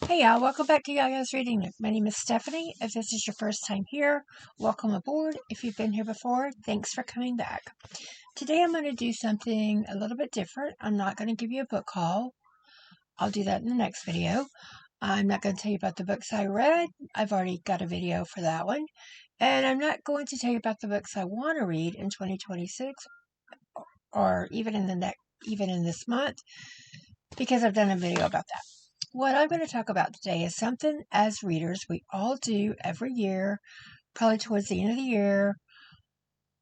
Hey y'all, welcome back to Yaya's Reading Nook. My name is Stephanie. If this is your first time here, welcome aboard. If you've been here before, thanks for coming back. Today I'm going to do something a little bit different. I'm not going to give you a book haul. I'll do that in the next video. I'm not going to tell you about the books I read. I've already got a video for that one. And I'm not going to tell you about the books I want to read in 2026 or even in this month because I've done a video about that. What I'm going to talk about today is something as readers we all do every year, probably towards the end of the year.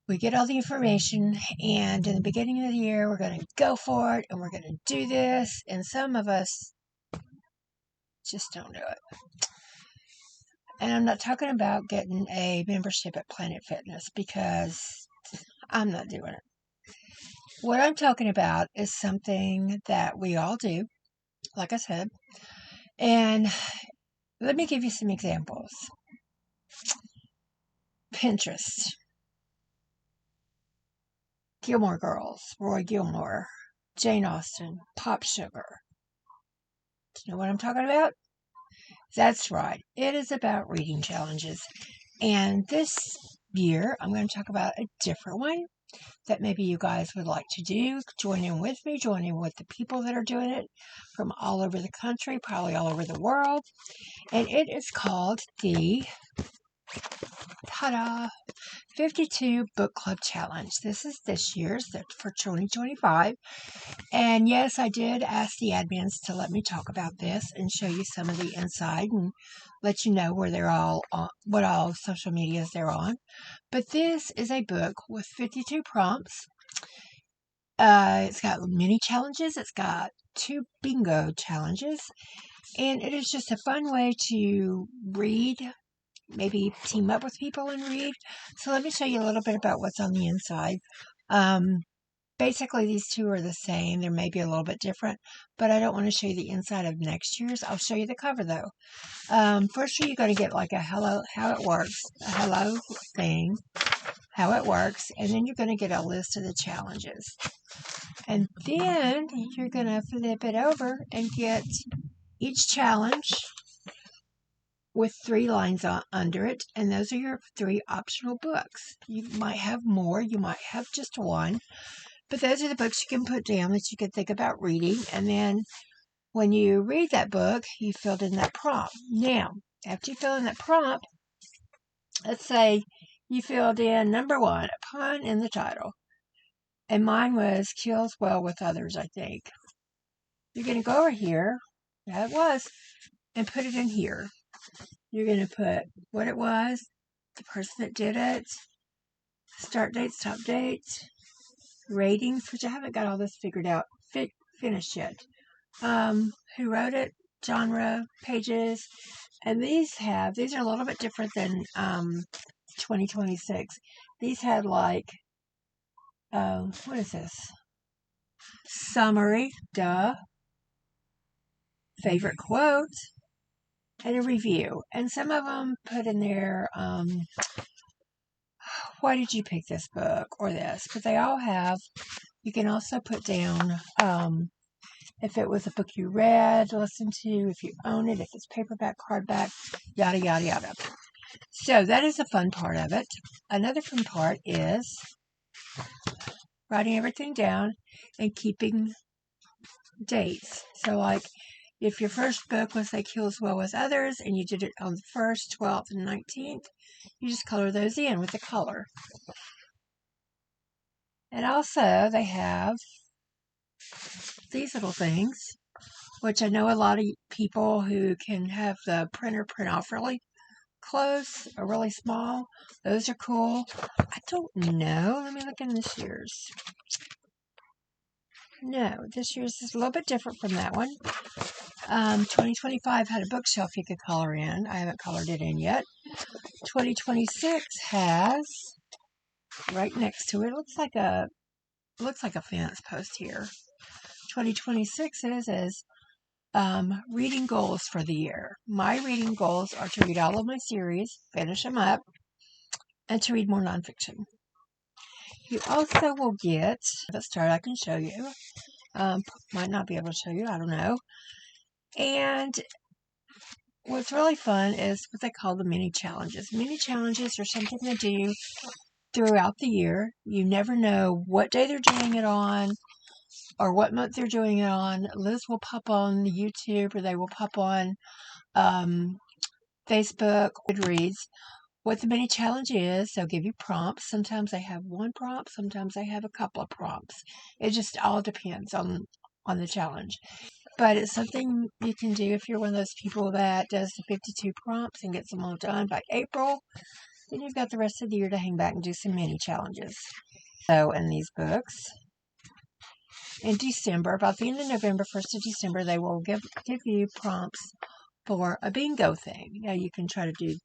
We get all the information, and in the beginning of the year, we're going to go for it and we're going to do this. And some of us just don't do it. And I'm not talking about getting a membership at Planet Fitness because I'm not doing it. What I'm talking about is something that we all do, like I said. And let me give you some examples. Pinterest. Gilmore Girls, Roy Gilmore, Jane Austen, Pop Sugar. Do you know what I'm talking about? That's right. It is about reading challenges. And this year, I'm going to talk about a different one that maybe you guys would like to do. Join in with me, join in with the people that are doing it from all over the country, probably all over the world. And it is called the 52 Book Club Challenge. This is this year's for 2025. And yes, I did ask the admins to let me talk about this and show you some of the inside and let you know where they're all on, what all social medias they're on. But this is a book with 52 prompts. It's got mini challenges. It's got 2 bingo challenges. And it is just a fun way to read, maybe team up with people and read. So let me show you a little bit about what's on the inside. Basically, these two are the same. They may be a little bit different, but I don't want to show you the inside of next year's. I'll show you the cover, though. First, you're going to get like a hello, how it works, a hello thing, how it works, and then you're going to get a list of the challenges. And then you're going to flip it over and get each challenge with 3 lines under it, and those are your 3 optional books. You might have more, you might have just one. But those are the books you can put down that you can think about reading. And then when you read that book, you filled in that prompt. Now, after you fill in that prompt, let's say you filled in number 1, a pun in the title. And mine was kills well with others, I think. You're going to go over here. Yeah, it was. And put it in here. You're going to put what it was, the person that did it, start date, stop date, ratings, which I haven't got all this figured out, finished yet. Who wrote it, genre, pages, and these are a little bit different than 2026. These had like, what is this? Summary, favorite quote, and a review. And some of them put in there, why did you pick this book or this? But they all have, you can also put down if it was a book you read, listened to, if you own it, if it's paperback, hardback, yada, yada, yada. So that is the fun part of it. Another fun part is writing everything down and keeping dates. So like if your first book was like Kills Well with Others and you did it on the 1st, 12th, and 19th, you just color those in with the color. And also they have these little things, which I know a lot of people who can have the printer print off really close or really small. Those are cool. I don't know. Let me look in this year's. No, this year's is a little bit different from that one. 2025 had a bookshelf you could color in. I haven't colored it in yet. 2026 has right next to it. Looks like a fence post here. 2026 is reading goals for the year. My reading goals are to read all of my series, finish them up, and to read more nonfiction. You also will get, let's start, I can show you. Might not be able to show you, I don't know. And what's really fun is what they call the mini challenges. Mini challenges are something to do throughout the year. You never know what day they're doing it on or what month they're doing it on. Liz will pop on YouTube or they will pop on Facebook, Goodreads. What the mini challenge is, they'll give you prompts. Sometimes they have one prompt, sometimes they have a couple of prompts. It just all depends on the challenge. But it's something you can do if you're one of those people that does the 52 prompts and gets them all done by April. Then you've got the rest of the year to hang back and do some mini challenges. So in these books, in December, about the end of November, 1st of December, they will give you prompts for a bingo thing. Now you can try to do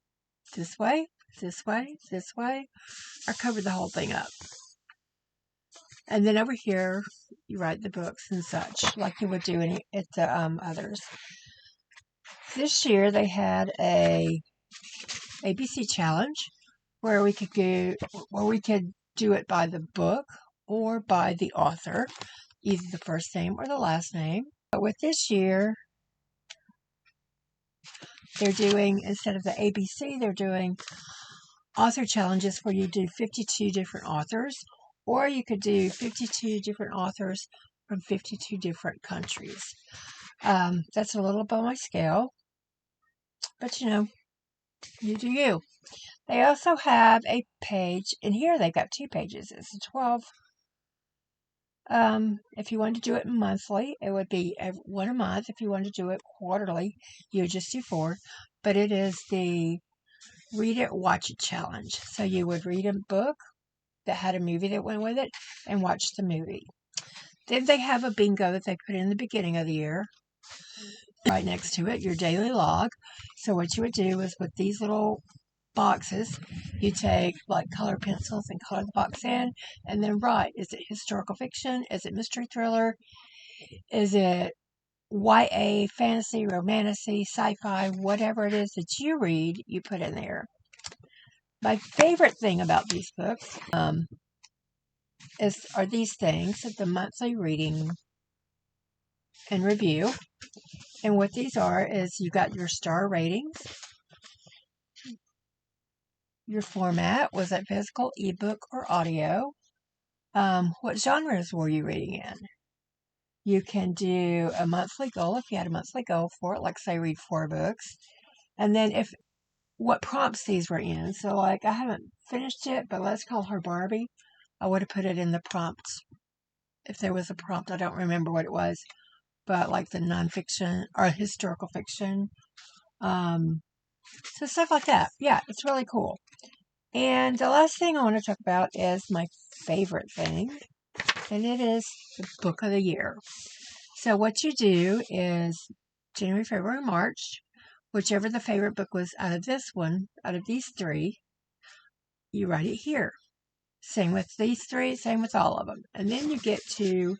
this way, this way, this way, or cover the whole thing up. And then over here, you write the books and such, like you would do at the others. This year they had a ABC challenge where we could do it by the book or by the author, either the first name or the last name. But with this year, they're doing, instead of the ABC, they're doing author challenges where you do 52 different authors, or you could do 52 different authors from 52 different countries. That's a little above my scale, but you do you. They also have a page, and here they've got 2 pages. It's a 12. If you want to do it monthly, it would be one a month. If you want to do it quarterly, you would just do 4. But it is the Read It, Watch It challenge. So you would read a book that had a movie that went with it and watch the movie. Then they have a bingo that they put in the beginning of the year. Right next to it, your daily log. So what you would do is with these little boxes, you take like color pencils and color the box in and then write. Is it historical fiction? Is it mystery thriller? Is it YA, fantasy, romantasy, sci-fi, whatever it is that you read, you put in there. My favorite thing about these books are these things, the monthly reading and review. And what these are is you got your star ratings, your format, was it physical, ebook, or audio? What genres were you reading in? You can do a monthly goal if you had a monthly goal for it, like say read 4 books. And then what prompts these were in. So like I haven't finished it, but let's call her Barbie. I would have put it in the prompts. If there was a prompt, I don't remember what it was, but like the nonfiction or historical fiction. So stuff like that. Yeah, it's really cool. And the last thing I want to talk about is my favorite thing, and it is the book of the year. So what you do is January, February, March, whichever the favorite book was out of these 3, you write it here. Same with these 3, same with all of them. And then you get to,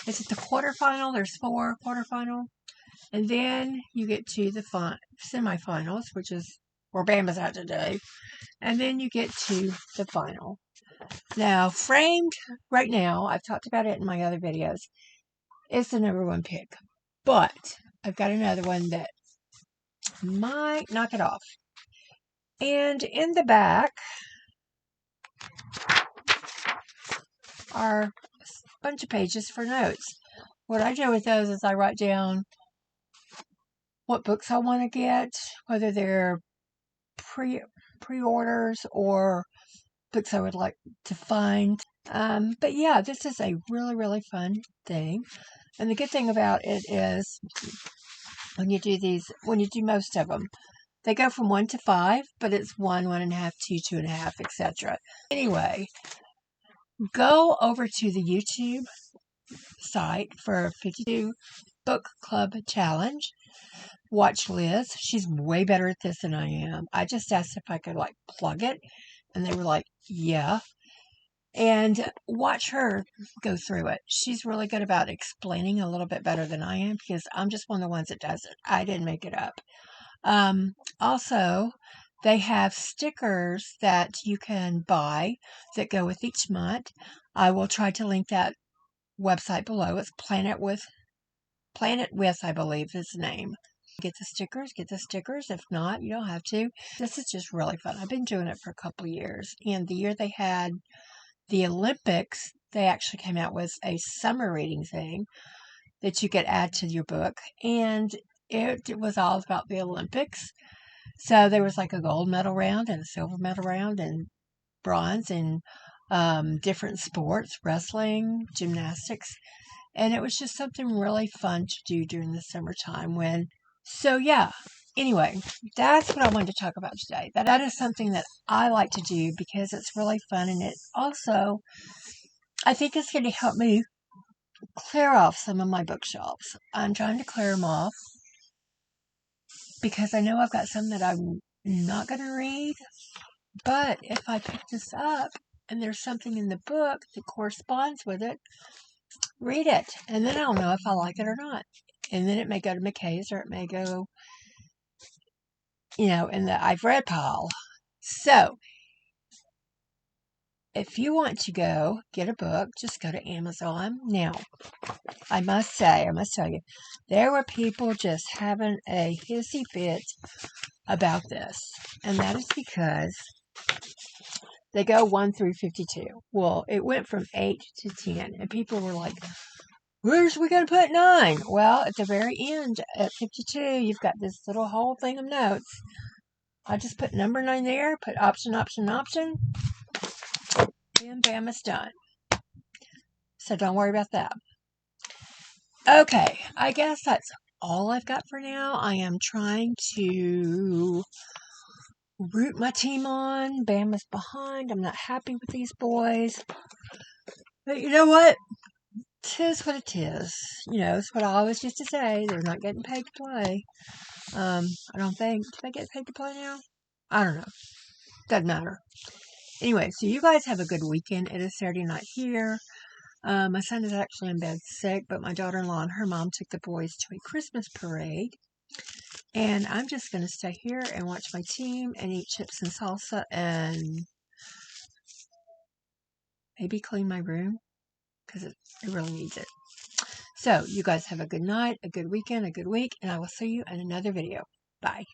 is it the quarterfinal? There's 4 quarterfinal. And then you get to the semifinals, which is where Bama's at today. And then you get to the final. Now, Framed, right now, I've talked about it in my other videos, is the number 1 pick. But I've got another one that might knock it off. And in the back are a bunch of pages for notes. What I do with those is I write down what books I want to get, whether they're pre-orders or books I would like to find. But yeah, this is a really, really fun thing. And the good thing about it is when you do most of them, they go from 1 to 5, but it's 1, 1.5, 2, 2.5, etc. Anyway, go over to the YouTube site for 52 Book Club Challenge. Watch Liz. She's way better at this than I am. I just asked if I could plug it, and they were like, yeah. And watch her go through it. She's really good about explaining a little bit better than I am because I'm just one of the ones that does it. I didn't make it up. Also, they have stickers that you can buy that go with each month. I will try to link that website below. It's Planet With, I believe is the name. Get the stickers, get the stickers. If not, you don't have to. This is just really fun. I've been doing it for a couple of years. And the year they had the Olympics, they actually came out with a summer reading thing that you could add to your book. And it was all about the Olympics. So there was like a gold medal round and a silver medal round and bronze and different sports, wrestling, gymnastics. And it was just something really fun to do during the summertime yeah. Anyway, that's what I wanted to talk about today. That is something that I like to do because it's really fun, and it also, I think it's going to help me clear off some of my bookshelves. I'm trying to clear them off because I know I've got some that I'm not going to read, but if I pick this up and there's something in the book that corresponds with it, read it, and then I'll know if I like it or not. And then it may go to McKay's, or it may go, in the I've read pile. So, if you want to go get a book, just go to Amazon. Now, I must tell you, there were people just having a hissy fit about this. And that is because they go 1 through 52. Well, it went from 8 to 10. And people were like, where's we going to put 9? Well, at the very end, at 52, you've got this little whole thing of notes. I just put number 9 there, put option, and bam, it's done. So don't worry about that. Okay, I guess that's all I've got for now. I am trying to root my team on. Bam is behind. I'm not happy with these boys. But you know what? 'Tis what it is. It's what I always used to say. They're not getting paid to play. I don't think. Do they get paid to play now? I don't know. Doesn't matter. Anyway, so you guys have a good weekend. It is Saturday night here. My son is actually in bed sick, but my daughter-in-law and her mom took the boys to a Christmas parade. And I'm just going to stay here and watch my team and eat chips and salsa and maybe clean my room because it really needs it. So, you guys have a good night, a good weekend, a good week, and I will see you in another video. Bye.